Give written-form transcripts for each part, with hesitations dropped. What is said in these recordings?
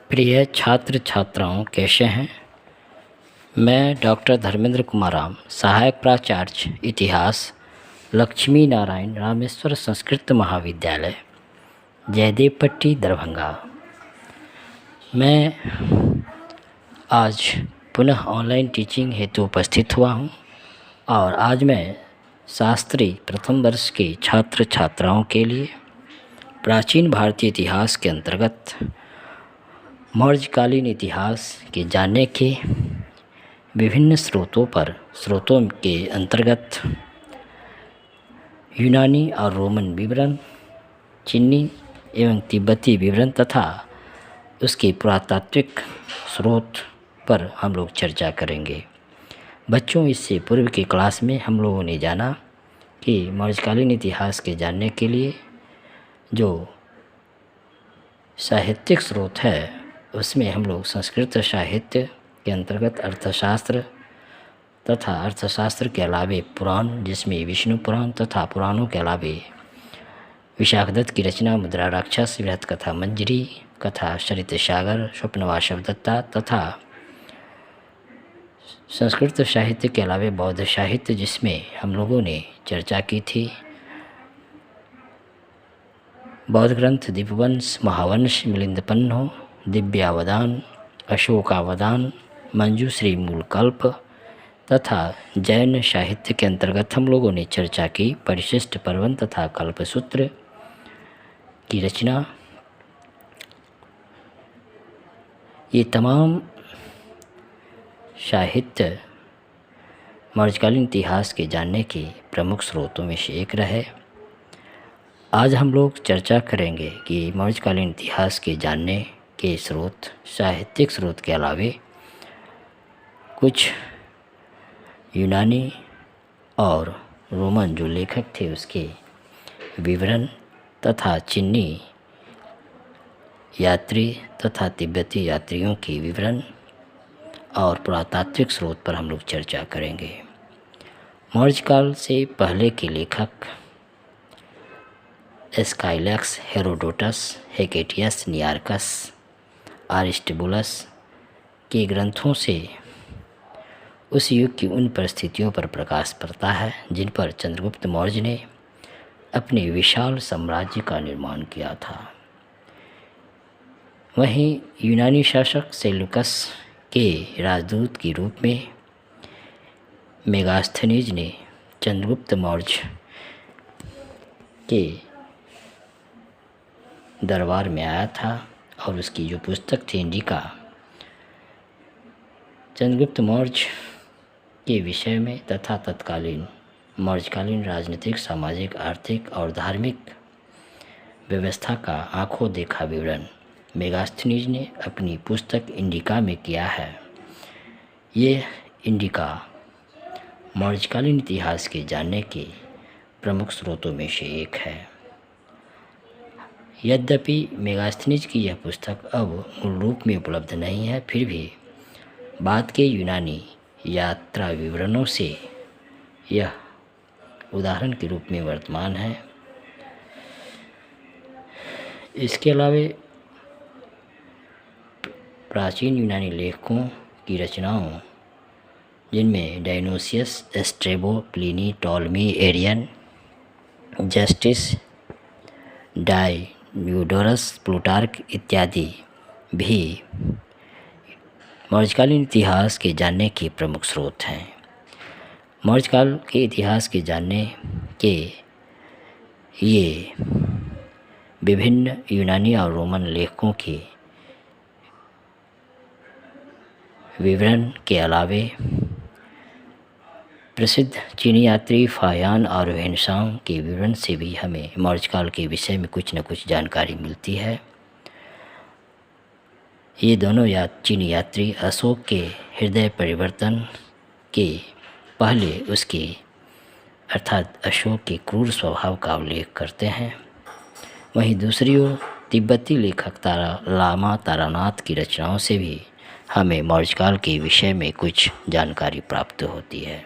प्रिय छात्र छात्राओं, कैसे हैं? मैं डॉक्टर धर्मेंद्र कुमार राम, सहायक प्राचार्य इतिहास, लक्ष्मी नारायण रामेश्वर संस्कृत महाविद्यालय, जयदेव पट्टी, दरभंगा। मैं आज पुनः ऑनलाइन टीचिंग हेतु उपस्थित हुआ हूं और आज मैं शास्त्री प्रथम वर्ष के छात्र छात्राओं के लिए प्राचीन भारतीय इतिहास के अंतर्गत मौर्यकालीन इतिहास के जानने के विभिन्न स्रोतों के अंतर्गत यूनानी और रोमन विवरण, चीनी एवं तिब्बती विवरण तथा उसके पुरातात्विक स्रोत पर हम लोग चर्चा करेंगे। बच्चों, इससे पूर्व की क्लास में हम लोगों ने जाना कि मौर्यकालीन इतिहास के जानने के लिए जो साहित्यिक स्रोत है उसमें हम लोग संस्कृत साहित्य के अंतर्गत अर्थशास्त्र तथा अर्थशास्त्र के अलावे पुराण, जिसमें विष्णु पुराण तथा पुराणों के अलावे विशाखदत्त की रचना मुद्रा राक्षस, बृहत कथा मंजरी, कथा सरित सागर, स्वप्नवासव दत्ता तथा संस्कृत साहित्य के अलावे बौद्ध साहित्य, जिसमें हम लोगों ने चर्चा की थी बौद्ध ग्रंथ दीपवंश, महावंश, मिलिंदपन्नो, दिव्यावदान, अशोकावदान, मंजूश्री मूलकल्प तथा जैन साहित्य के अंतर्गत हम लोगों ने चर्चा की परिशिष्ट पर्वन तथा कल्पसूत्र की रचना। ये तमाम साहित्य मौर्यकालीन इतिहास के जानने के प्रमुख स्रोतों में से एक रहे। आज हम लोग चर्चा करेंगे कि मौर्यकालीन इतिहास के जानने के स्रोत, साहित्यिक स्रोत के अलावे कुछ यूनानी और रोमन जो लेखक थे उसके विवरण तथा चीनी यात्री तथा तिब्बती यात्रियों के विवरण और पुरातात्विक स्रोत पर हम लोग चर्चा करेंगे। मौर्यकाल से पहले के लेखक एस्काइलस, हेरोडोटस, हेकेटियस, नियार्कस, अरिस्टोबुलस के ग्रंथों से उस युग की उन परिस्थितियों पर प्रकाश पड़ता है जिन पर चंद्रगुप्त मौर्य ने अपने विशाल साम्राज्य का निर्माण किया था। वहीं यूनानी शासक सेल्यूकस के राजदूत के रूप में मेगास्थनीज ने चंद्रगुप्त मौर्य के दरबार में आया था और उसकी जो पुस्तक थी इंडिका, चंद्रगुप्त मौर्य के विषय में तथा तत्कालीन मौर्यकालीन राजनीतिक, सामाजिक, आर्थिक और धार्मिक व्यवस्था का आंखों देखा विवरण मेगास्थनीज ने अपनी पुस्तक इंडिका में किया है। ये इंडिका मौर्यकालीन इतिहास के जानने के प्रमुख स्रोतों में से एक है। यद्यपि मेगास्थनीज की यह पुस्तक अब मूल रूप में उपलब्ध नहीं है, फिर भी बाद के यूनानी यात्रा विवरणों से यह उदाहरण के रूप में वर्तमान है। इसके अलावे प्राचीन यूनानी लेखकों की रचनाओं, जिनमें Dionysius, Strabo, Pliny, Ptolemy, Arrian, Justin, Diodorus, Plutarch इत्यादि भी मौर्यकालीन इतिहास के जानने के प्रमुख स्रोत हैं। मौर्यकाल के इतिहास के जानने के ये विभिन्न यूनानी और रोमन लेखकों के विवरण के अलावे प्रसिद्ध चीनी यात्री फाहियान और वेनसांग के विवरण से भी हमें मौर्यकाल के विषय में कुछ न कुछ जानकारी मिलती है। ये दोनों चीनी यात्री अशोक के हृदय परिवर्तन के पहले उसके अर्थात अशोक के क्रूर स्वभाव का उल्लेख करते हैं। वहीं दूसरी ओर तिब्बती लेखक लामा तारानाथ की रचनाओं से भी हमें मौर्यकाल के विषय में कुछ जानकारी प्राप्त होती है।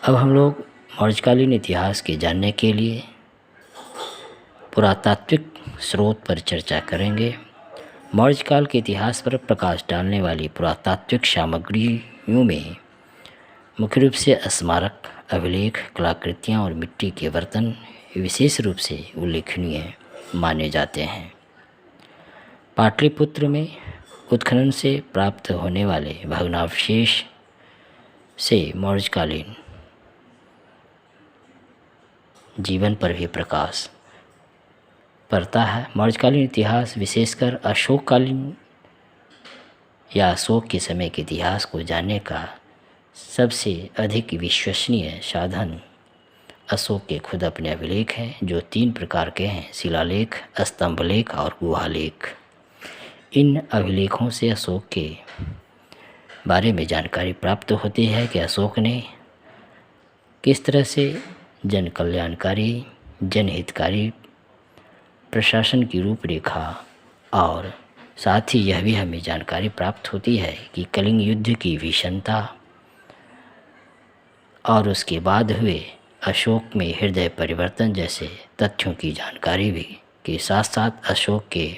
अब हम लोग मौर्यकालीन इतिहास के जानने के लिए पुरातात्विक स्रोत पर चर्चा करेंगे मौर्य काल के इतिहास पर प्रकाश डालने वाली पुरातात्विक सामग्रियों में मुख्य रूप से स्मारक, अभिलेख, कलाकृतियाँ और मिट्टी के बर्तन विशेष रूप से उल्लेखनीय माने जाते हैं। पाटलिपुत्र में उत्खनन से प्राप्त होने वाले भग्नावशेष से मौर्यकालीन जीवन पर भी प्रकाश पड़ता है। मौर्यकालीन इतिहास विशेषकर अशोककालीन या अशोक के समय के इतिहास को जानने का सबसे अधिक विश्वसनीय साधन अशोक के खुद अपने अभिलेख हैं, जो 3 प्रकार के हैं: शिलालेख, स्तंभलेख और गुहालेख। इन अभिलेखों से अशोक के बारे में जानकारी प्राप्त होती है कि अशोक ने किस तरह से जन कल्याणकारी, जनहितकारी प्रशासन की रूपरेखा, और साथ ही यह भी हमें जानकारी प्राप्त होती है कि कलिंग युद्ध की भीषणता और उसके बाद हुए अशोक में हृदय परिवर्तन जैसे तथ्यों की जानकारी भी के साथ साथ अशोक के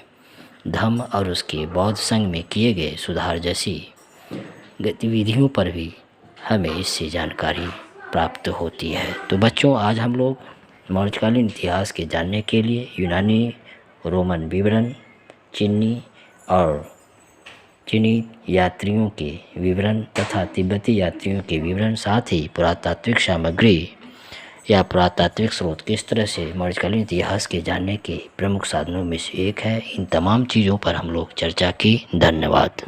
धम्म और उसके बौद्ध संघ में किए गए सुधार जैसी गतिविधियों पर भी हमें इससे जानकारी प्राप्त होती है। तो बच्चों, आज हम लोग मौर्यकालीन इतिहास के जानने के लिए यूनानी, रोमन विवरण, चीनी यात्रियों के विवरण तथा तिब्बती यात्रियों के विवरण, साथ ही पुरातात्विक सामग्री या पुरातात्विक स्रोत किस तरह से मौर्यकालीन इतिहास के जानने के प्रमुख साधनों में से एक है, इन तमाम चीज़ों पर हम लोग चर्चा की। धन्यवाद।